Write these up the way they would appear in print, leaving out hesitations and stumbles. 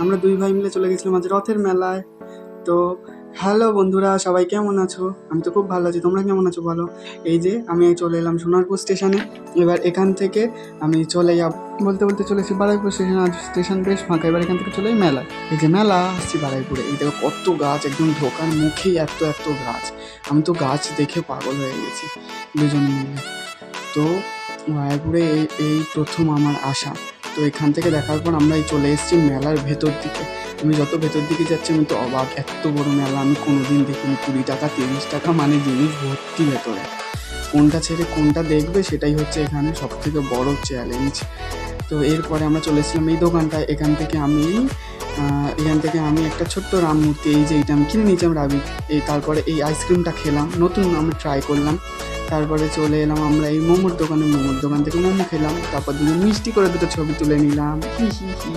আমরা দুই ভাই মিলে চলে গেছিলাম আজ রথের মেলায়। তো হ্যালো বন্ধুরা, সবাই কেমন আছো? আমি তো খুব ভালো আছি, তোমরা কেমন আছো বলো? এই যে আমি চলে এলাম সোনারপুর স্টেশনে। এবার এখান থেকে আমি চলে যাব, বলতে বলতে চলে এসেছি বারুইপুর স্টেশন। আজ স্টেশন বেশ ফাঁকা। এবার এখান থেকে চলে যাই মেলা। এই যে মেলা আসছি বারুইপুরে, এই দেখো কত গাছ, একদম ঢোকার মুখেই এত এত গাছ। আমি তো গাছ দেখে পাগল হয়ে গেছি দুজনে মিলে। তো রায়পুরে এই প্রথম আমার আসা। তো এখান থেকে দেখার পর আমরা এই চলে এসেছি মেলার ভেতর দিকে। আমি যত ভেতর দিকে যাচ্ছি আমি তো অবাক, এত বড় মেলা আমি কোনোদিন দেখিনি। 20 টাকা 30 টাকা মানে জিনিস ভর্তি ভেতরে। কোনটা ছেড়ে কোনটা দেখবে সেটাই হচ্ছে এখানে সব থেকে বড় চ্যালেঞ্জ। তো এরপরে আমরা চলে এসেছিলাম এই দোকানটায়। এখান থেকে আমি একটা ছোট্ট রাম মূর্তি, এই যে এইটা আমি কিনে নিয়েছিলাম রাবিট। তারপরে এই আইসক্রিমটা খেলাম, নতুন আমি ট্রাই করলাম। তারপরে চলে এলাম আমরা এই মোমোর দোকান থেকে মোমো খেলাম। তারপর দুজন মিষ্টি করে দুটো ছবি তুলে নিলাম, হি হি হি।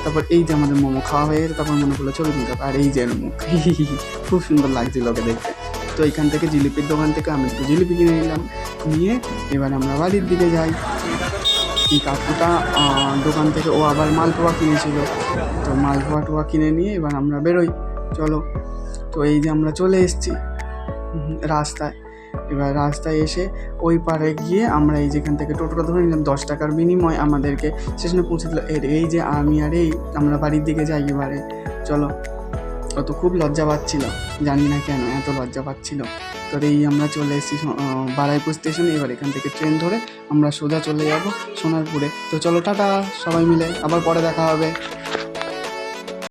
তারপর এই যে আমাদের মোমো খাওয়া হয়ে গেছে, তারপর মনে করলো ছবি তুলতে হবে। আর এই যে এর মুখ, হি হি হি, খুব সুন্দর লাগছিল ওকে দেখতে। তো এইখান থেকে জিলিপির দোকান থেকে আমি একটু জিলিপি কিনে নিলাম, নিয়ে এবার আমরা বাড়ির দিকে যাই। এই কাকুটা দোকান থেকে ও আবার মালপোয়া কিনেছিল, তো মালপোয়া টোয়া কিনে নিয়ে এবার আমরা বেরোই, চলো। তো এই যে আমরা চলে এসেছি রাস্তায়। এবার রাস্তায় এসে ওই পারে গিয়ে আমরা এই যেখান থেকে টোটোটা ধরে নিলাম, 10 টাকার বিনিময় আমাদেরকে স্টেশনে পৌঁছে দিল। এই যে আমি আর এই আমরা বাড়ির দিকে যাই এবারে, চলো। ও তো খুব লজ্জা পাচ্ছিল, জানি না কেন এত লজ্জা পাচ্ছিল। তো এই আমরা চলে এসেছি বারুইপুর স্টেশনে। এবার এখান থেকে ট্রেন ধরে আমরা সোজা চলে যাব সোনারপুরে। তো চলো টাটা, সবাই মিলে আবার পরে দেখা হবে।